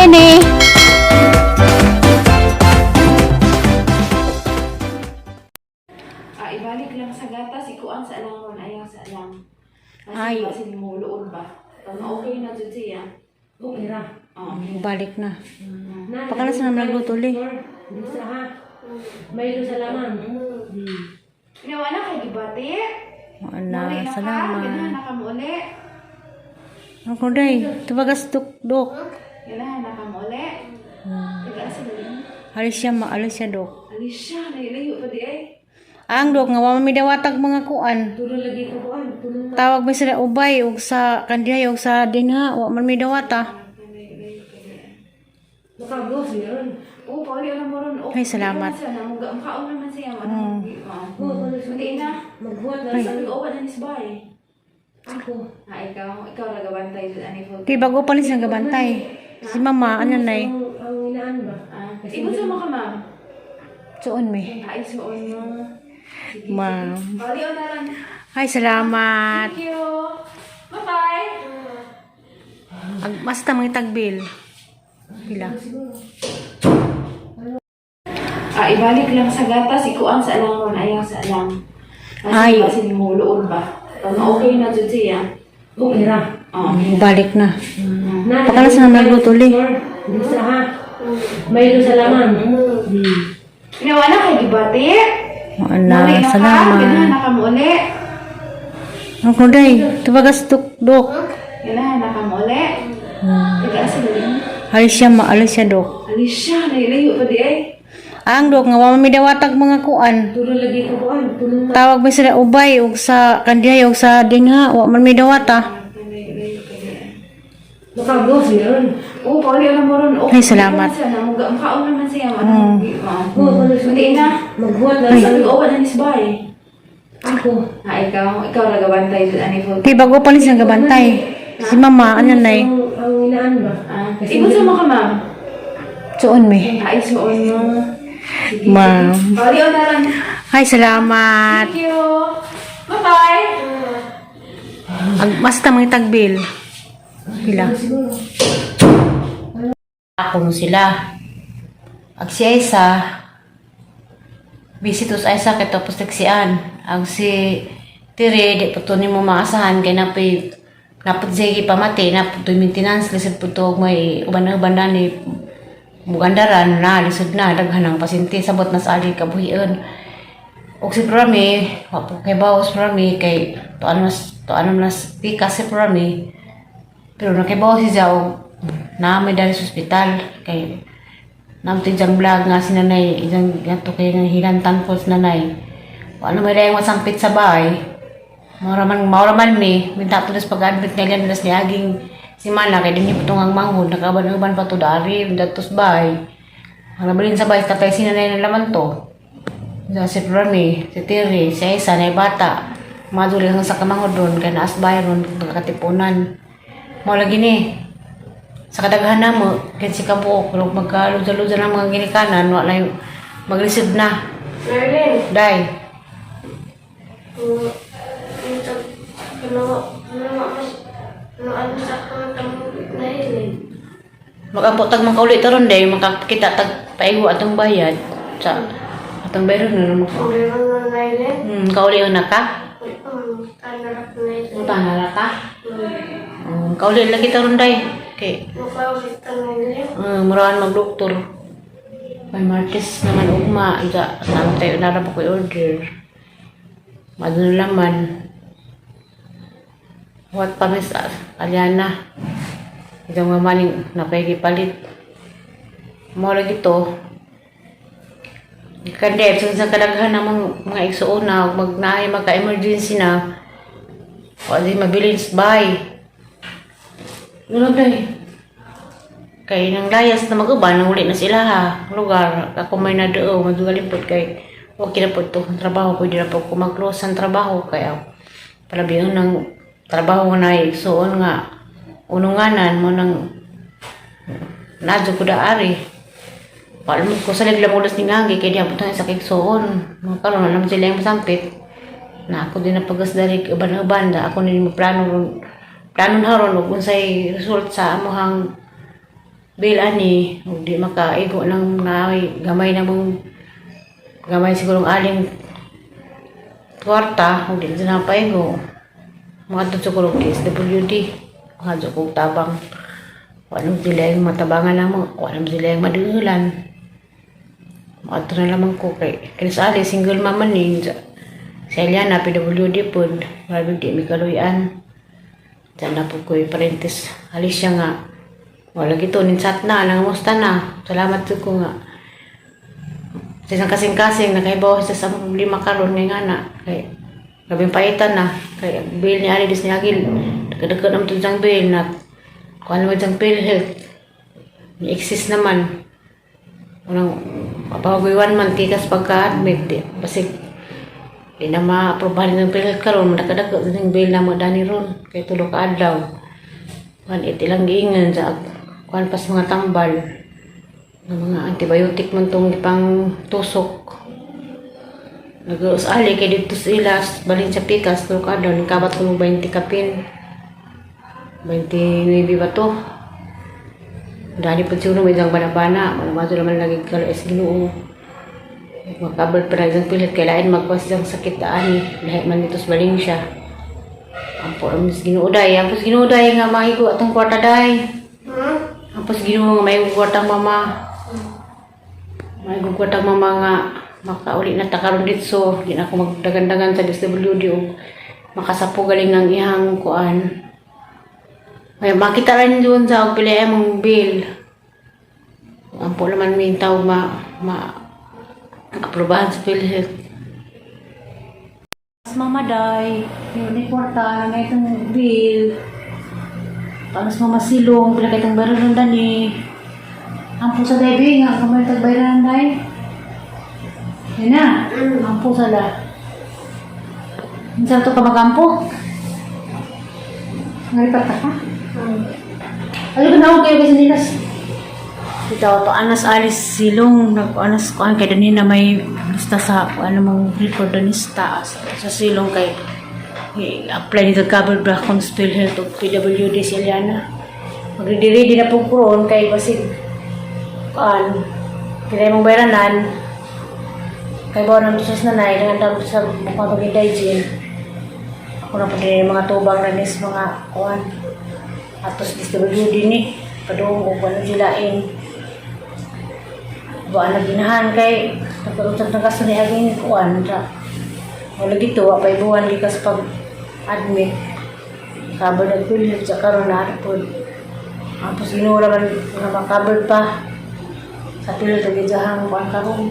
ini. Ibalik lang sa gatas, ikuan sa alang ron, ayaw sa alang. Ay. Kasi simuloon ba? Kung okay na dyan siya. Okay ra. Balik na. Pakalas na nagluto li. Bisa ha. May sa laman. Ginawa na kay Gibati? Wala, Ginawa na salamat. nakamuli. Ako day, tubagas dok. Ginawa na nakamuli. Tiga sa lulong. Alis siya dok. Alicia, nailayo pa di ay. Ang dok nga wa midawatag mga kuan. Tulong lagi ka kuan. Tulong Tawag mo sila ubay ug sa kandihay ug sa dinha wa man midawata. nakagos yun. Oo, pauli alam mo ron. Ay, salamat. Makaon naman siya. Oo, Hindi na. magbuhat na Ay. sa Sabi ko, na nisbay. ako. Ikaw nagabantay sa anifo. Kay bago pa rin siyang gabantay. Si mama, ano na Ang inaan ba? Ibon sa mga ma'am. Suon me. Ay, suon mo. Ma'am. Pauli na lang. Ay, salamat. Thank you. Bye-bye. Basta mga tagbil. Pila. Ibalik lang sa gatas, ikuan sa alang ron, ayaw sa alang. Ay. Kasi simuloon ba? Kung okay na dyan siya. Okay ra. Balik na. Pakalas na nagluto li. Bisa ha. May sa laman. Ginawa na kay Gibati? Wala, Muli na ka? Ginawa salamat. na kamuli? Ako day, tubagas dok. Ginawa na kamuli? Tiga sa lulong. Alis siya dok. Alicia, nailayo pa di ay. Ang dok nga wa man midawatag mga kuan. Tulong lagi ka kuan. Tulong Tawag mo sila ubay ug sa kandihay ug sa dinha wa man midawata. nakagos yun. Oo, pauli alam mo ron. Ay, salamat. Makaon naman siya. Oo, Hindi na. magbuhat na Ay, sa sabi ko, na nisbay. ako. Ikaw nagabantay sa anifo. Kay bago pa rin siyang gabantay. Si mama, ano na Ang inaan ba? Ibon sa mga ma'am. Suon me. Ay, suon mo. Ma'am. Pauli na lang. Ay, salamat. Thank you. Bye-bye. Basta mga tagbil. Pila. Ako mo sila. Ag si Aisa. Bisitos Aisa kay tapos taksian. Ag si Tire, di po to ni mo maasahan kay napot sige pamati, napot to maintenance, lisod po to may uban-uban na ni Bugandaran na, lisod na, daghan ang pasyente, sabot na sa ali kabuhian. Og si Prami, wapo kay bawas Prami, kay to ano nas tikas si Prami. Pero nakibawas siya og na may dali sa ospital kay namti jang vlog nga si nanay isang gato kay nang hilantan po si nanay. Ano may dayang masampit sa bahay. Maura man mi, minta to des pag-admit nga ganun ni aging si Mana kay dinhi putong ang manghod nakaban-uban pa to dari datos bahay. Ang nabalin sa bahay tatay si nanay na laman to. Si Prami, si Tiri, si Aisa, na bata. Maduli hanggang sa kamanghod doon kay naas bahay ron nakatipunan. Mo lagi ni sa kadaghan na mo ken si kabuok pero magkaluza-luza ng mga ginikanan wala yung mag-receive na dai mag-ampotag man kaulit ron day makakita tag paigo atong bayad sa atong bayad na mo kauli na ka tanara ka kauli lagi taron day kay murahan mag-doktor may Martes naman ugma isa samtay na po ko order madun laman wat pamis Aliana isang mamaning napagipalit mo lagi to kandep sa kadaghan ng mga igsuon na magnaay magka-emergency na wala mabilin sa bahay. Ano day? Kay nang layas na mag-uban, nang uli na sila ha. Lugar, ako may nadoo, madugalipot kay okay na po ito. Trabaho ko, hindi na po ko mag-close ang trabaho. Kaya palabihan ng trabaho nga na igsuon nga. Ununganan mo nang nadyo ko daari. Paano ko sa liglang ulas ni Ngangi, kaya di po tayo sa kigsuon. Mga karoon, alam sila yung masampit. Na ako din na pagasdarig uban-uban da ako nini mo plano haron ug unsay result sa amuhang bill ani, ug di makaigo ng gamay na mong gamay siguro aling kwarta, ug di na paigo. Mga tutso ko SWD, mga kong tabang. Walang sila yung matabangan naman, walang sila yung madulan. Mga ito na lamang ko kay Kinisali, single mama ni sa Eliana, PWD po, marami di may kaluyan. Diyan na po ko yung parentis. Alis siya nga. Wala gito, ninsat na, nangamusta na. Salamat po ko nga. Sa isang kasing-kasing, nakaibaw sa problema karon nga na. Kay gabing paitan na. Kay bill ni Alidis ni Agil. Dagdag naman ito siyang bill na kung ano mo siyang PhilHealth. May exist naman. Unang papagoy 1 month, tikas pagka-admit. Basig, di na ma-aprobahan ng PhilHealth karon madagdag ng bill na mo dani ron. Kay tulo ka adlaw. Kuan ilang giingan sa kuan pas mga tambal. Ng mga antibiotic man tong ipang tusok. Nag-usali kay dito sa ilas, balin sa pikas, tulo ka adlaw, nikabat ko 20 kapin. 29 ba to? Dali po siguro may isang banabana. Malamado naman lagi kalas Ginoo. Makabal pa na isang pilit. Kailangan magpas isang sakit daan. Lahat man dito sa baling siya. Ampo naman sa Ginoo day. Ampo sa Ginoo day nga mahigo atong kwarta day. Ampo sa Ginoo nga mahigo kwartang mama. Mahigo kwartang mama nga makauli na takaroon dito. Di na ako magdagandagan sa SWD o makasapo galing ng ihang kuan. May makita rin doon sa pila mong bill. Ang po naman may tawag aprobahan sa PhilHealth. Mas mama day, yun ni kwarta na itong bill. Panos mama silong, pila kaitong bayaran dani. Ang po sa day, bing, ang kamay tagbayaran day. Yan na, ang po sa la. Minsan ito ka magampo? Ngaripat ka ka? Ano ba na kayo kasi nilas? Ito, to anas alis silong, nag-anas ko kay dani na may lista sa ano mong recordonista sa silong kay apply nito cover bra kung PhilHealth o PWD si Eliana. Magre-ready na po kuron kay basig kaya mong bayranan kay bawa ng sus na nai dengan sa mukha bagay dayjin. Ako na po din mga tubang na nis mga kuhan. Atos SWD ni padung o ano silain. Ba na ginahan kay nagkaroon ng kaso ni aging kuan sa wala dito apay buwan likas pag admit cover ng PhilHealth sa karon na po. Tapos ginula man nga makaber pa sa PhilHealth gijahang kuan karon.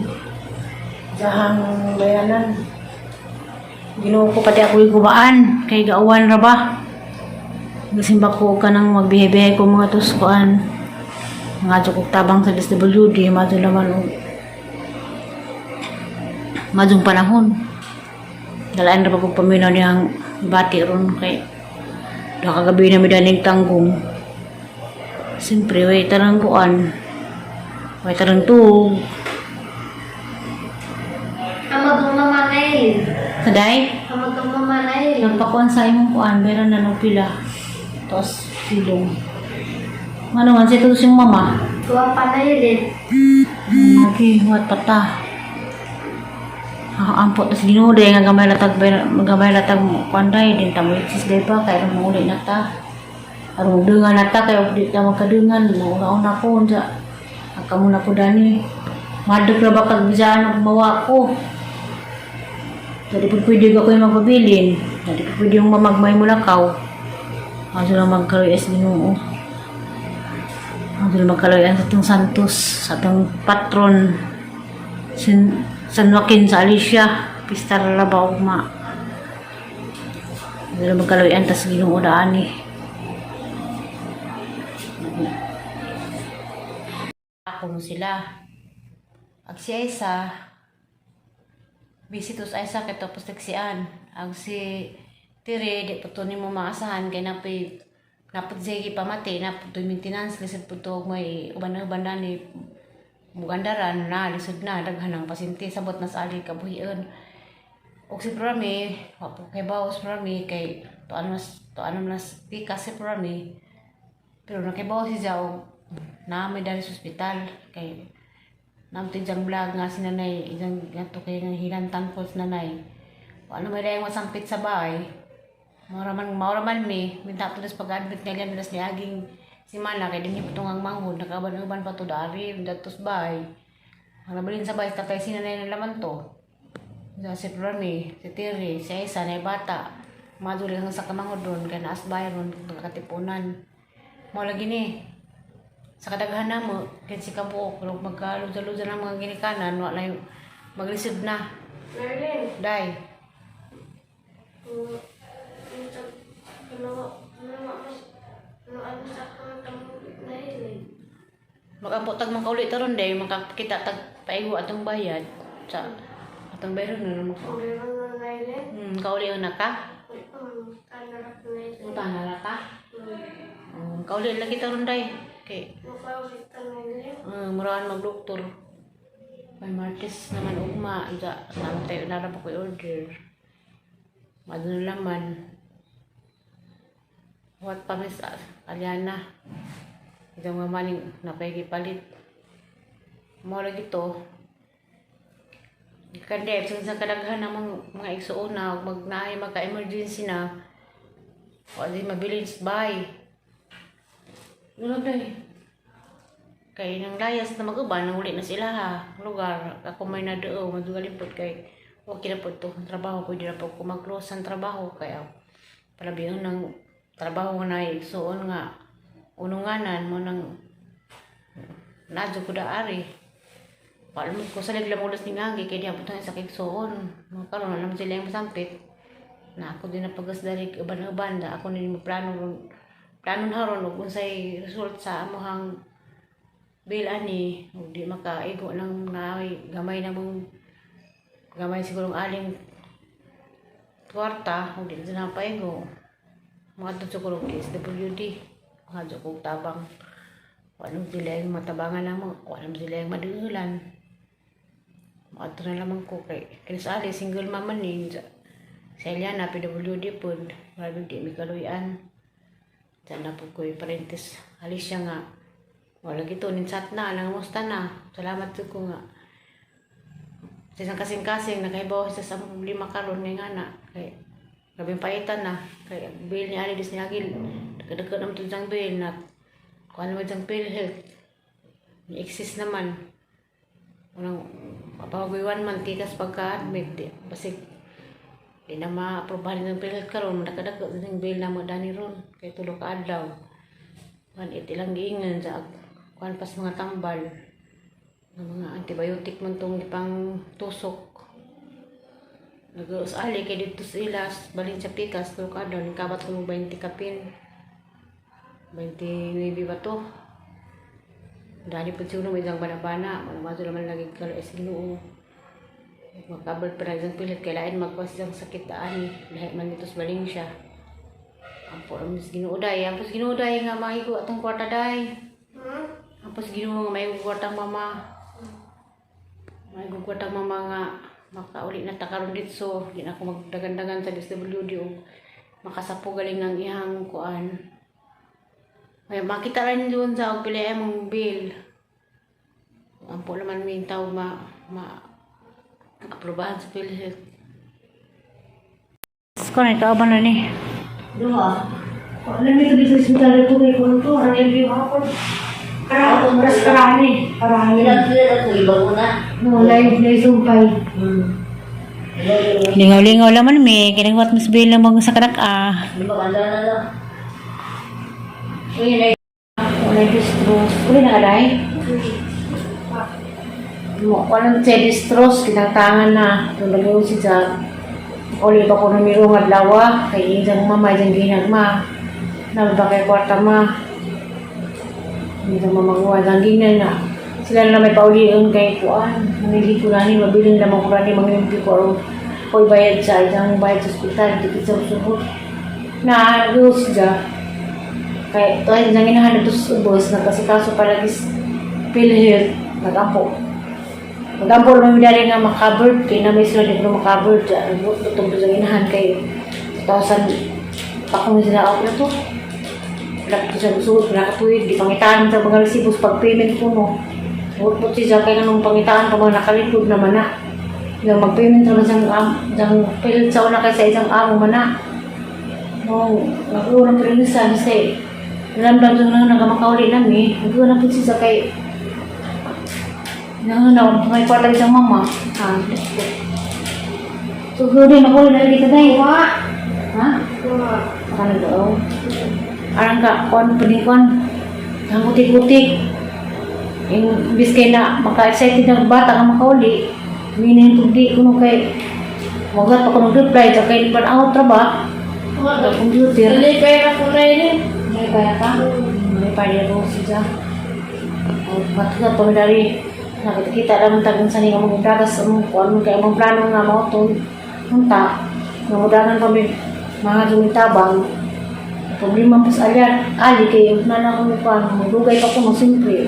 Jahang bayanan. Ginoo ko pati ako gumaan kay gaawan ra ba. Nasimba ko ka nang magbihe-bihe ko mga tuskuan. Mga tsukok tabang sa SWD, madyo naman o madyong panahon. Dalaan na pa kong paminaw niyang bati ron kay nakagabi na midanig tanggong. Siyempre, way tarang kuan. Way tarang tuog. Amagang mamanail. Saday? Amagang mamanail. Nagpakuan sa imong kuan, meron na ng pila. Tapos, silong. Ano man, sa ito siyang mama? Tuwa panailin. Okay, huwat pata. Ampot, tapos ginuday nga gamay latag kuanday, din tamo iksis day pa, kaya rin muli na ta. Arong dungan na ta, kaya di ta magkadungan, nauna ko, sa akamu na ko dani. Madog na ba kagbisaan ang mawa ko. Jadi pwede ko yung magpabilin. Jadi pwede yung mamagmay mulakaw. Kaso lang magkaroy es Ginoo. Kaso lang magkaroy sa itong Santos, sa itong patron, San Joaquin sa Alicia, Pistar Labaw ma. Kaso lang magkaroy tas Ginoo daan eh. Ako mo sila. Ag si Aisa, visitos Aisa kay tapos nagsian. Ag si Tire, di po ito ni mo maasahan kay napot zegi pamati, napot ito maintenance, lisod po ito may uban-uban ni bugandaran na, lisod na, daghan ng pasinti, sabot na sa ali kabuhian. O si Prami, wapo kay Bawas Prami, kay to ano nas tika si Prami, pero nakibawas si Zao, Naamay dari sa ospital kay namtin jang vlog nga si nanay isang gato kay nga hinantan po sa nanay. Ano may dayang masampit sa bahay. Mauraman minta to des pag-admit nga liyan des ni aging si Mana kay dinhi putong ang manghod nakaban-uban pa to dari datos bahay. Ang nabalin sa bahay tatay si nanay na laman to. Si Rami, si Tiri, si Isa, na bata. Maduli hanggang sa kamangod doon, kaya naas bahay ron, nakatipunan. Mo lagi ni. Sa kadaghan na mo, kaya si Kabuok, kung magkaluza-luza ng mga ginikanan, wala yung mag-receive na. Merlin. Day. Mag-ampotag mga kaulit ron, day, makakita tag paigo atong bayad. Sa atong bayad na naman ko. Kauli ang naka? Tanara ka? Kauli lagi ron, day. Okay. Murahan mag-doktor. May Martes naman ugma. Saan tayo narap ako i-order. Madun laman. What pa mis Aliana. Ito nga maning napagipalit. Mo lagi to. Kandep, sa kadaghan ng mga igsuuna, magka-emergency na. O di mabilis, bye. Ano day? Kay nang layas na mag-uban, nang uli na sila ha. Lugar, ako may nadoo, madugalipot kay okay na po ito. Trabaho ko, di na po ko mag-close ang trabaho. Kaya palabihan ng trabaho na igsuon nga. Ununganan mo nang nadyo ko daari. Palamod ko sa liglang ulas ni Ngagi, kaya di abot ang isa kigsuon. Karoon alam sila yung masampit. Na ako din na pagasdarig uban-uban. Ako nila mo planon haron ug unsay result sa amuhang bill ani ug di makaigo nang naay gamay na mong gamay siguro aling kwarta ug di na paigo mga to siguro SWD mga jukog tabang wala sila yung matabangan namo wala sila yung madulan mga to na lamang ko kay kinisali single mama ni sa Eliana PWD pod marami di mi kaluyan. Diyan na po ko'y parentis. Alis siya nga. Wala gito, ninsat na. Nangamusta na. Salamat ko nga. Sa isang kasing-kasing, nakaibaw sa sa problema karon ngay nga na. Kaya, gabing paitan na. Kaya, bail ni Alidis ni Agil. Nagkadagkad naman ito diyang bail na. Kung ano mo diyang PhilHealth. Ni-exist naman. Unang, mapagoy 1 month, tikas pagka-admit. Basig, di na ma-aprobahan ng PhilHealth karon nakadagkad ng bail na mo dani ron kay tulo ka adlaw kan ilang giingan sa kuan pas mga tambal ng mga antibiotic man tong ipang tusok nag-usali kay dito sa ilas balin sa pikas tulo ka adlaw nikabat ko 20 kapin 29 ba to dani pud siguro may isang banabana mato naman lagi kalo Ginoo makabal pa rin pilit kailangan magpas isang sakit daan dahil man dito sa Valencia ampo amis ginuuday nga maigo atong kwarta day ampos Ginoo nga maigo kwartang mama nga makauli na takaron dito di na ako magdagandagan sa SWD o makasapo galing ang ihang kuan may makita rin doon sa og pili mong bill ampo naman may tawag aprobahan sa PhilHealth. Kung ito ba na ni? Duha. Alam mo ito sa hospital ko kay Kunto. Ang review ako. Karang oras karani. Karani. Ilang sila ko iba mo na. No, live sumpay. Lingaw-lingaw laman may kinagwat mas bill na mga sa kanak Di ba kanda na lang? Wala distros. Uli na alay? Walang sa distros, kinatangan na. Tulog si Jack. Uli pa ko numero ng adlaw. Kay isang mama, isang ginagma. Nalba kay kwarta ma. Isang mamaguha, isang ginan na. Sila na may pauliin kay kuan. Manili ko na ni, mabiling lamang ko na ni, mangilimpi ko. Ko'y bayad sa isang bayad sa ospital. Dikit sa usubot. Na, nag-uus siya. Kaya ito ay isang inahanap ito sa ubos. Nagkasikaso palagi PhilHealth. Nag-ampo. Nag-ampo naman dari nga makaboard. Kaya na may sila dito makaboard. Itong isang inahan kay 2,000. Pakong sila ako na to. Dapat siya gusto, pinakatuwid, di pangitaan sa mga resibos pag payment po no. Put siya kaya nung pangitaan pa mga nakalikod naman na. Yung mag-payment naman siyang pilit sa una kaysa isang amo man na. Nung nag-uurang pinilisan kasi nalamdam doon na nagkamakauli namin, nag-uurang po siya kay may kwarta isang mama. So, gawin ako na hindi ka tayo. Ha? Ano daw? Arang ka, penikon, ang putik-putik. Yung biskay na maka-excited ng bata ang makauli, minin pagdi ko nung kay magat pa ko mag-reply, sa kay lipan out trabaho, sa computer. Hindi kaya ako na yun. May kaya ka? May kaya ko siya. Matugat pa dari, nakita naman tagang sa nga mga gatas, kung ano kaya mga plano nga mga ito, munta, namudanan kami, mga dumitabang. Problema po sa ali kayo na lang kung paano, magdugay pa ko mo siyempre.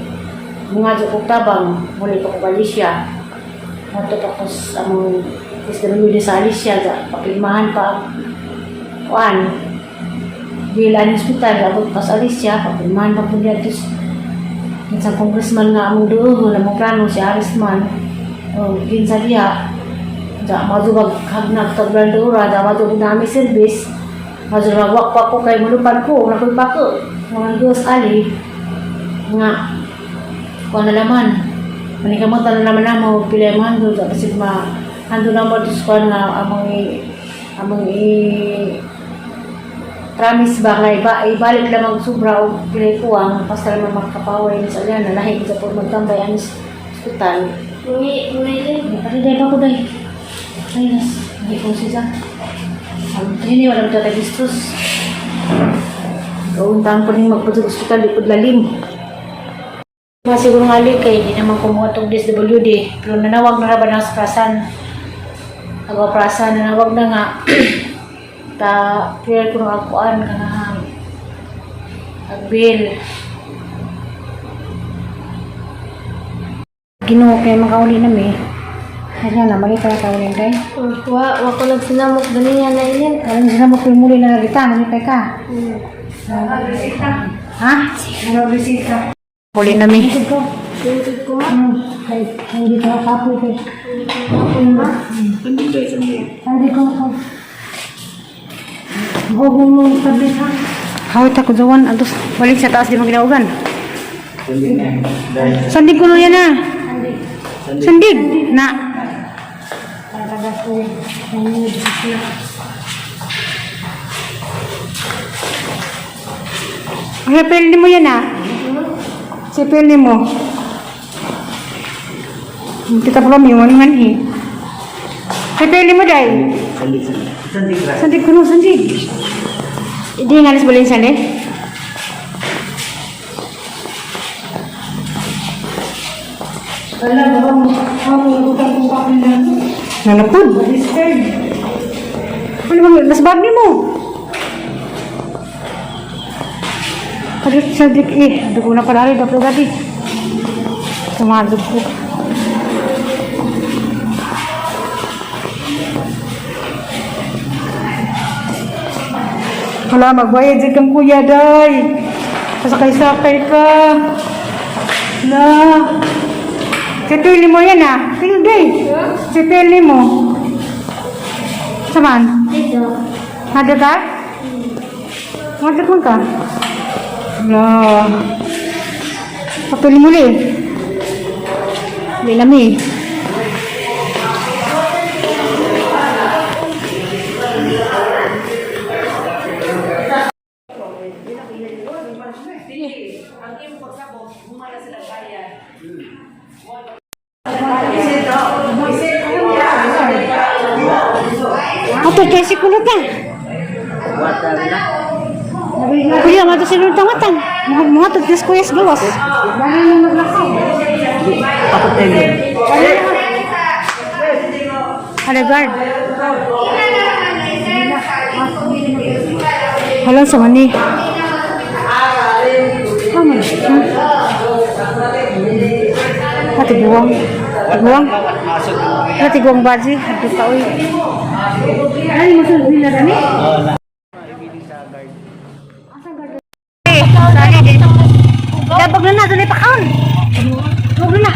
Mga dyan kong tabang, muli pa ko Alicia. Tapos ang SWD sa Alicia, papilmahan pa kuan. Bilan hospital, abot pa sa Alicia, papilmahan pa po niya. Tapos isang congressman nga among doon, na mong plano si Arisman. Ginsa diya, madubag hagnag tagblandura, madubag namin service. Maduragwak pa ko kay mulupad ko, nakoy pa ko. Mga Diyos ali, nga, kung na naman, manikamata na naman mo, pilay mo hando, kasi hando naman ito ko na amang promise ba nga ibalik lamang sobra o pilay ko ang basta naman makakapaway sa alyan, nalahi ko sa po magtambay ang hospital. Muli din. Dahil ba ko dahil? Ay, hindi ko siya. Hindi wala mga tagistos. Kauntaan po rin magpunta sa hospital, lipod lalim. Siguro nga kay hindi naman kumuha itong DSWD. Pero nanawag na raban ang prasan. Prasan, nanawag na nga. Prayer ko ng akuan ka nga. Agbil. Ginoo kay makauli namin. Ayan na, mali kaya kaulin kay. Wa ko nagsinamok ganiyan na ilin. Kalau hindi na mo muli na nagita, mali kay ka. Ha? Ano bisita? Huli namin. Tungkod ko ma. Hindi ka kapoy kay. Hindi ko ako. Huwag mo tablet ha. Hawit ako dawan. Ados, balik sa taas di mo ginaugan. Sandig ko na yan ha. Sandig. Na. Sepel mo yan ah. Sepel mo. Kita belum iwan eh. Sepel mo dahil. Sandig kuno sandig. Hindi nga alis boleh sandig. Alam mo, kamu utang kong kapilan. Nalapod. Ano bang nasbag ni mo? Kadit sadik dugo na pala rin dapat dati. Tumadog ko. Hala, magbayad din kang kuya, day. Pasakay-sakay ka. Hala. Sipili mo yan ah. Hindi. Sipili mo. Saman? Dito. Ada ka? Ada ka? Wala. Papili mo li. Lilami. Ato kasi kulot na. Kuya, mato sinunod na matang. Mga tutis kuya sa gawas. Dahil yung maglakaw. Ada guard. Halo sama ni. Kamu. Hati buang. Buang. Hati buang baji. Hati tahu. Ay, masuk bila dah ni? Huwag na, dali pa kaon. Huwag na.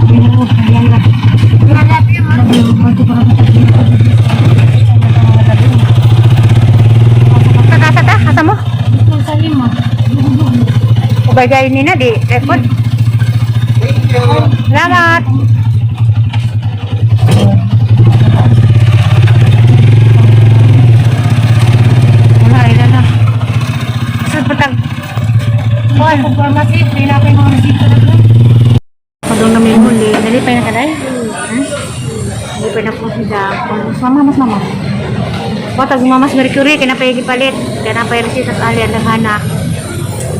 Ayan na. Kata kata mo? Sa lima. Ubagay ni na di record. Salamat. Wala, ilan na. Saan patag? Buwan. Pagpapasi, pinapay mga nasito na ko. Padong na may huli. Nalipay na ka dahil? Nalipay na po siya. Mas mama. Patag mamas Mercury, kinapay palit. Kinapay resita sa alian ng hana.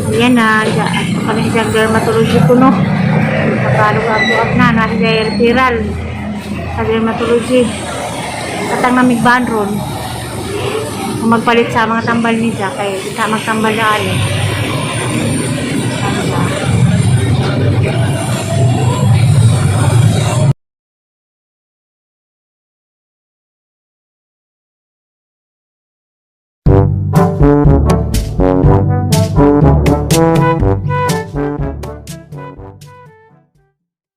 Ayan na. Kami siya dermatology ko no. Nakalugab-lugab na. Nasa siya referral. Sa dermatology. Katang namig banron. Kung magpalit sa mga tambal niya. Kaya kita magtambal na alin.